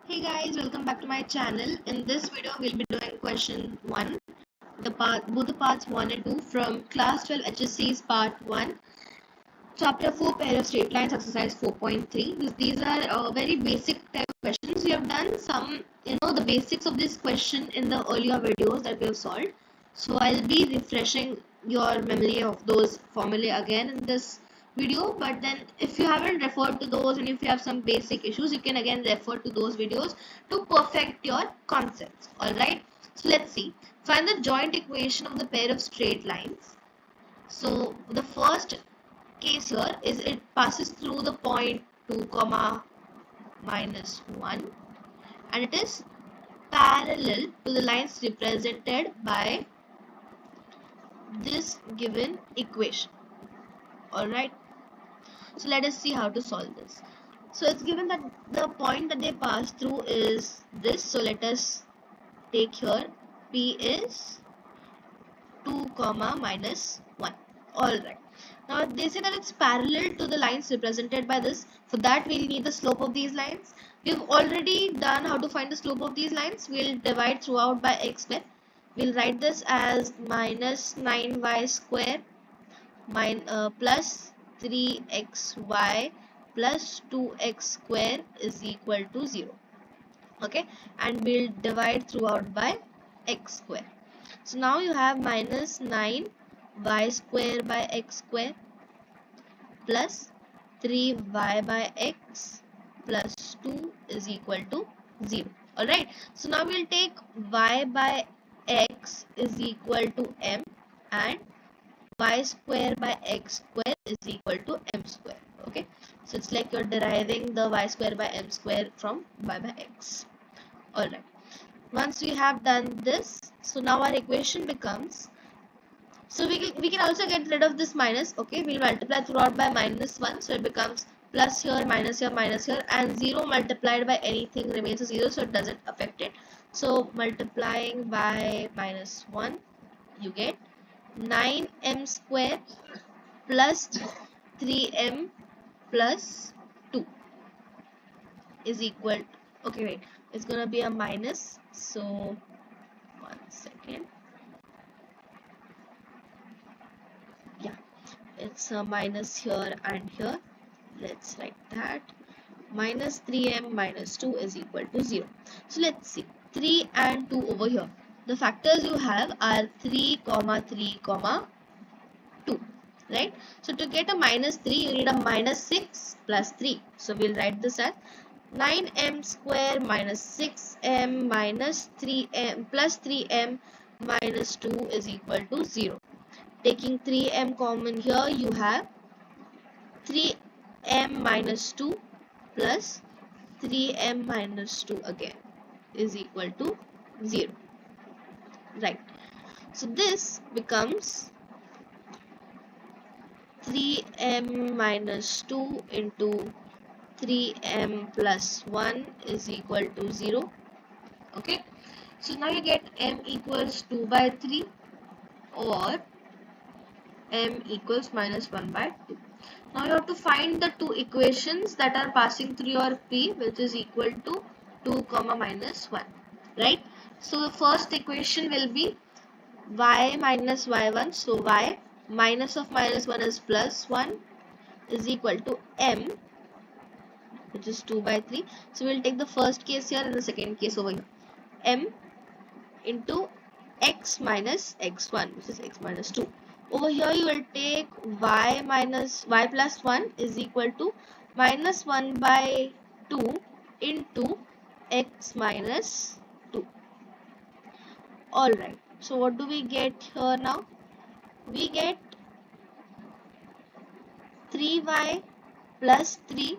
Hey guys, welcome back to my channel. In this video, we'll be doing question 1, both the parts 1 and 2 from class 12 HSC's part 1, chapter 4, pair of straight lines, exercise 4.3. These are very basic type of questions. We have done some, the basics of this question in the earlier videos that we have solved. So I'll be refreshing your memory of those formulae again in this video, but then if you haven't referred to those and if you have some basic issues, you can again refer to those videos to perfect your concepts. Alright, so let's see. Find the joint equation of the pair of straight lines. So the first case here is it passes through the point 2 comma minus 1 and it is parallel to the lines represented by this given equation. Alright, so let us see how to solve this. So it's given that the point that they pass through is this. So let us take here P is 2 comma minus 1. Alright. Now they say that it's parallel to the lines represented by this. For that we'll need the slope of these lines. We've already done how to find the slope of these lines. We'll divide throughout by x square. We'll write this as minus 9y square plus 3xy plus 2x square is equal to 0. Okay, and we'll divide throughout by x square. So now you have minus 9y square by x square plus 3y by x plus 2 is equal to 0. Alright, so now we'll take y by x is equal to m and y square by x square is equal to m square. Okay, so it's like you're deriving the y square by m square from y by x. Alright, once we have done this, so now our equation becomes, so we can also get rid of this minus. Okay, we'll multiply throughout by minus 1, so it becomes plus here, minus here, and 0 multiplied by anything remains a 0, so it doesn't affect it. So multiplying by minus 1, you get 9m square plus 3m plus 2 is equal to, okay wait, it's gonna be a minus, so 1 second, yeah, it's a minus here and here. Let's write that minus 3m minus 2 is equal to 0. So let's see, 3 and 2 over here, the factors you have are 3 comma 3 comma 2, right? So to get a minus 3, you need a minus 6 plus 3. So we'll write this as 9m square minus 6m minus 3m plus 3m minus 2 is equal to 0. Taking 3m common here, you have 3m minus 2 plus 3m minus 2 again is equal to 0. Right. So this becomes 3m minus 2 into 3m plus 1 is equal to 0. Okay, so now you get m equals 2 by 3 or m equals minus 1 by 2. Now you have to find the two equations that are passing through your P, which is equal to 2 comma minus 1, right? So the first equation will be y minus y1, so y minus of minus 1 is plus 1 is equal to m, which is 2 by 3. So we'll take the first case here and the second case over here. M into x minus x1, which is x minus 2. Over here you will take y plus 1 is equal to minus 1 by 2 into x minus 2. Alright, so what do we get here now? We get 3y plus 3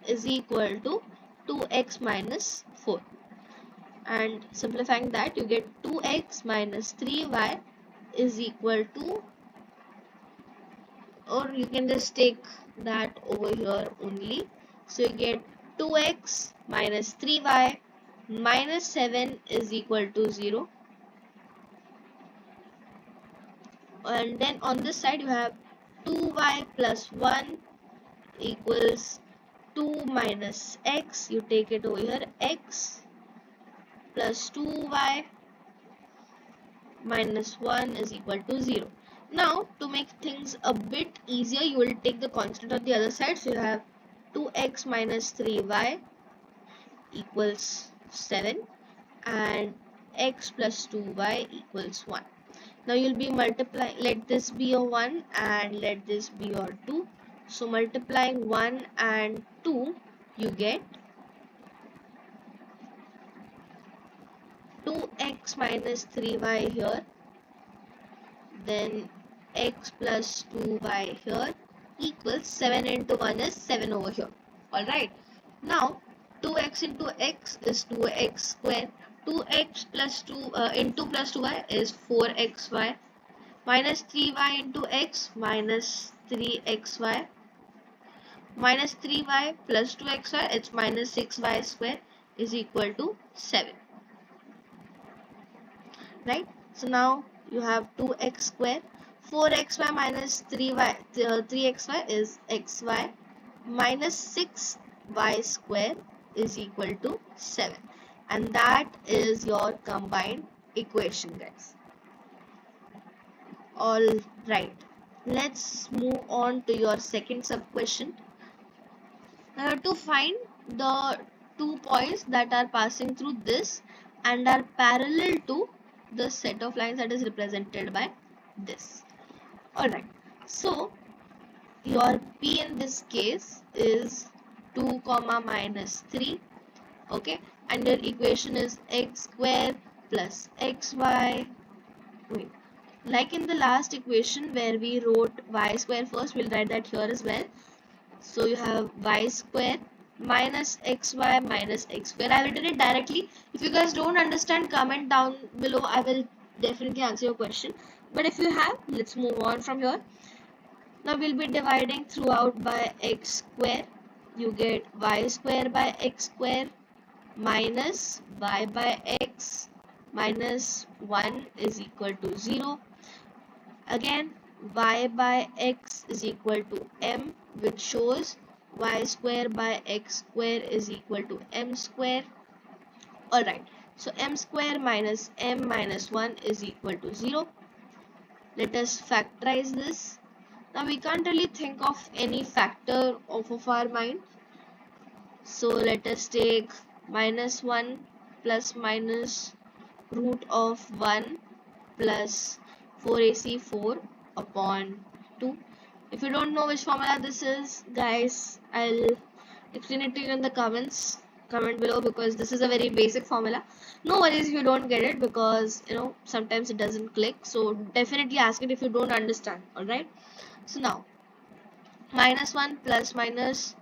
is equal to 2x minus 4. And simplifying that, you get 2x minus 3y is equal to, or you can just take that over here only. So you get 2x minus 3y minus 7 is equal to 0. And then on this side you have 2y plus 1 equals 2 minus x, you take it over here, x plus 2y minus 1 is equal to 0. Now, to make things a bit easier, you will take the constant on the other side. So, you have 2x minus 3y equals 7 and x plus 2y equals 1. Now, you will be multiplying, let this be your 1 and let this be your 2. So, multiplying 1 and 2, you get 2x minus 3y here, then x plus 2y here equals 7 into 1 is 7 over here. Alright. Now 2x into x is 2x square. 2x plus 2 into plus 2y is 4xy. Minus 3y into x minus 3xy. Minus 3y plus 2xy, it's minus 6y square is equal to 7. Right? So now you have 2x square. 4xy minus 3xy is xy minus 6y square is equal to 7. And that is your combined equation, guys. Alright. Let's move on to your second sub question. Now you have to find the 2 points that are passing through this and are parallel to the set of lines that is represented by this. Alright, so your P in this case is 2 comma minus 3, okay, and your equation is x square plus xy. Wait, like in the last equation where we wrote y square first, we'll write that here as well. So you have y square minus xy minus x square. I have written it directly. If you guys don't understand, comment down below. I will definitely answer your question. But if you have, let's move on from here. Now we'll be dividing throughout by x square. You get y square by x square minus y by x minus 1 is equal to 0. Again, y by x is equal to m, which shows y square by x square is equal to m square. Alright, so m square minus m minus 1 is equal to 0. Let us factorize this. Now we can't really think of any factor of our mind. So let us take minus 1 plus minus root of 1 plus 4ac 4 upon 2. If you don't know which formula this is, guys, I'll explain it to you in the comments. Comment below, because this is a very basic formula. No worries if you don't get it, because sometimes it doesn't click. So definitely ask it if you don't understand. Alright. So now minus 1 plus minus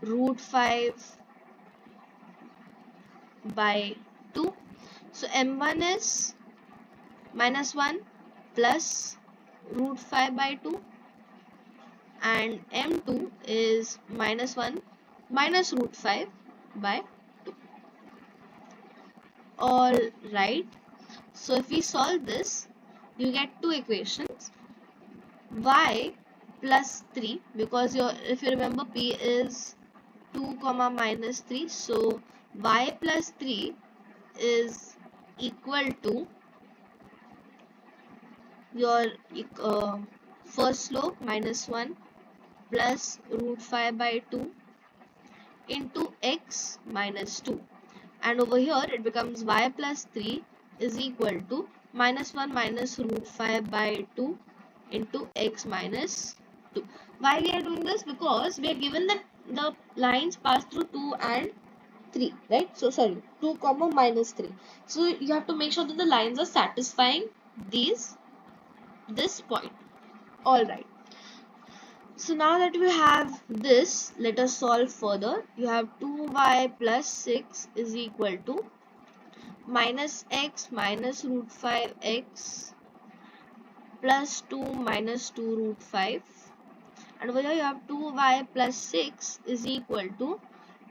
root 5 by 2. So m1 is minus 1 plus root 5 by 2 and m2 is minus 1 minus root 5 by 2. Alright, so if we solve this, you get two equations. Y plus 3, because if you remember, P is 2 comma minus 3, so y plus 3 is equal to your first slope minus 1 plus root 5 by 2 into x minus 2, and over here it becomes y plus 3 is equal to minus 1 minus root 5 by 2 into x minus 2. Why we are doing this? Because we are given that the lines pass through 2 and 3, right? So sorry, 2 comma minus 3. So you have to make sure that the lines are satisfying this point. Alright. So now that we have this, let us solve further. You have 2y plus 6 is equal to minus x minus root 5x plus 2 minus 2 root 5. And over here you have 2y plus 6 is equal to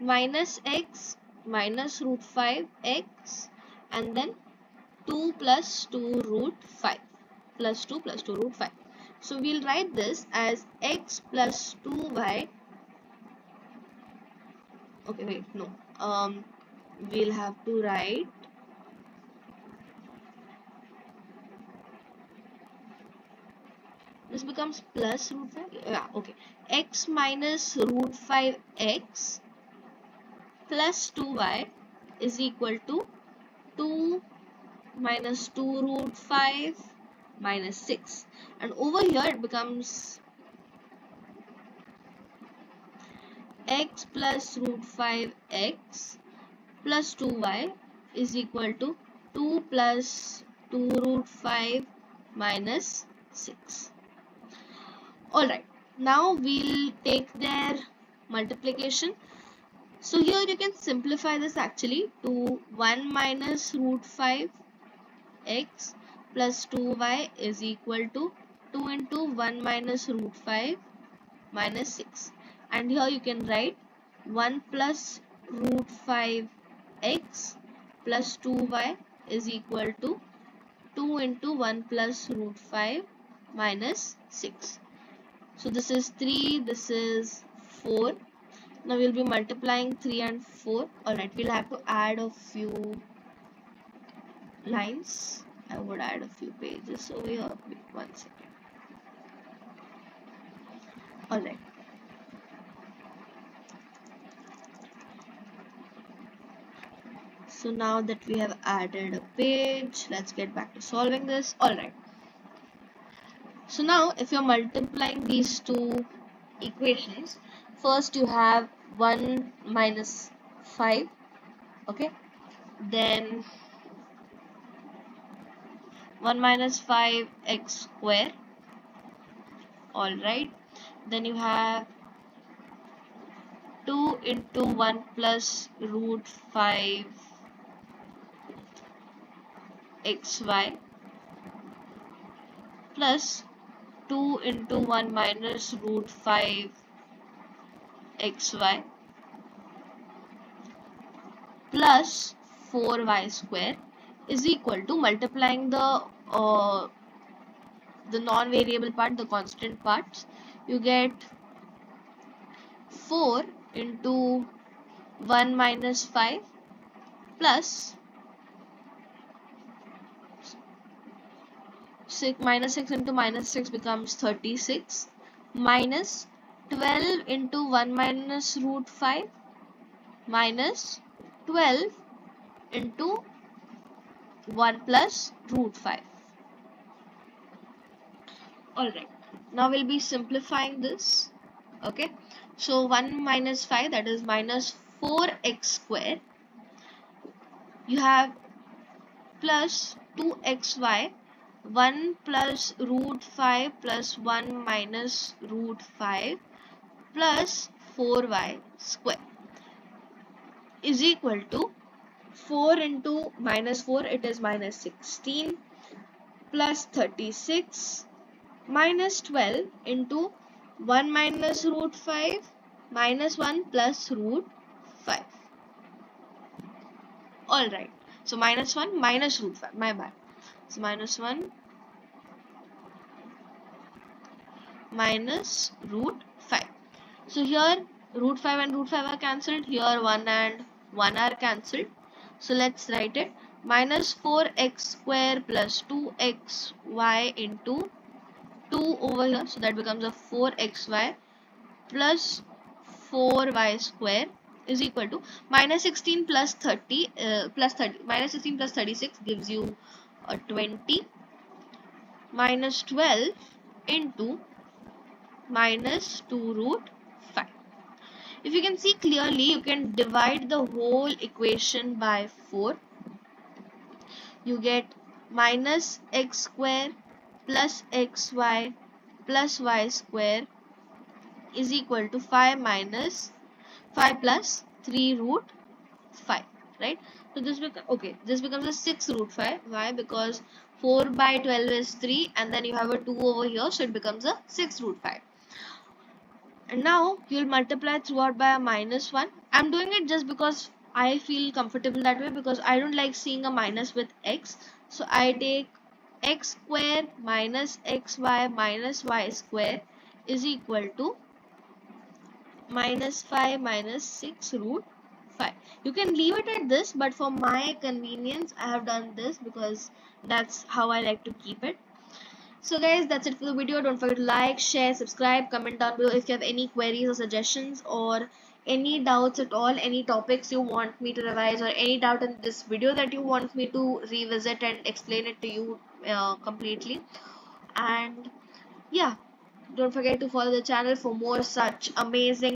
minus x minus root 5x and then 2 plus 2 root 5 plus 2 plus 2 root 5. So we'll write this as x plus 2y Okay, wait, no. We'll have to write this becomes plus root 5. Yeah, okay. X minus root 5x plus 2y is equal to 2 minus 2 root 5 minus 6. And over here it becomes x plus root 5x plus 2y is equal to 2 plus 2 root 5 minus 6. Alright, now we'll take their multiplication. So here you can simplify this actually to 1 minus root 5 x plus 2y is equal to 2 into 1 minus root 5 minus 6. And here you can write 1 plus root 5 x plus 2y is equal to 2 into 1 plus root 5 minus 6. So this is 3, this is 4. Now we'll be multiplying 3 and 4. Alright, we'll have to add a few lines. I would add a few pages over here. Wait, 1 second. Alright. So now that we have added a page, let's get back to solving this. Alright. So now if you're multiplying these two equations, first you have 1 minus 5, okay, then 1 minus 5 x square, alright, then you have 2 into 1 plus root 5 xy plus 2 into 1 minus root 5 xy plus 4y square is equal to multiplying the non-variable part, the constant parts. You get 4 into 1 minus 5 plus 6 minus 6 into minus 6 becomes 36 minus 12 into 1 minus root 5 minus 12 into 1 plus root 5. Alright, now we'll be simplifying this. Okay, so 1 minus 5, that is minus 4x square. You have plus 2xy, 1 plus root 5 plus 1 minus root 5 plus 4y square is equal to 4 into minus 4, it is minus 16 plus 36 minus 12 into 1 minus root 5 minus 1 plus root 5. Alright, so minus 1 minus root 5, my bad. So minus 1 minus root 5. So here root 5 and root 5 are cancelled. Here 1 and 1 are cancelled. So let's write it. Minus 4x square plus 2xy into 2 over here. So that becomes a 4xy plus 4y square is equal to minus 16 plus 30 minus 16 plus 36 gives you a 20 minus 12 into minus 2 root 5. If you can see clearly, you can divide the whole equation by 4. You get minus x square plus xy plus y square is equal to 5 minus 5 plus 3 root 5, right? So this becomes a 6 root 5. Why? Because 4 by 12 is 3 and then you have a 2 over here, so it becomes a 6 root 5. And now you'll multiply throughout by a minus 1. I'm doing it just because I feel comfortable that way, because I don't like seeing a minus with x. So I take x square minus xy minus y square is equal to minus 5 minus 6 root 5. You can leave it at this, but for my convenience I have done this because that's how I like to keep it. So guys, that's it for the video. Don't forget to like, share, subscribe, comment down below if you have any queries or suggestions or any doubts at all, any topics you want me to revise, or any doubt in this video that you want me to revisit and explain it to you completely. And yeah, don't forget to follow the channel for more such amazing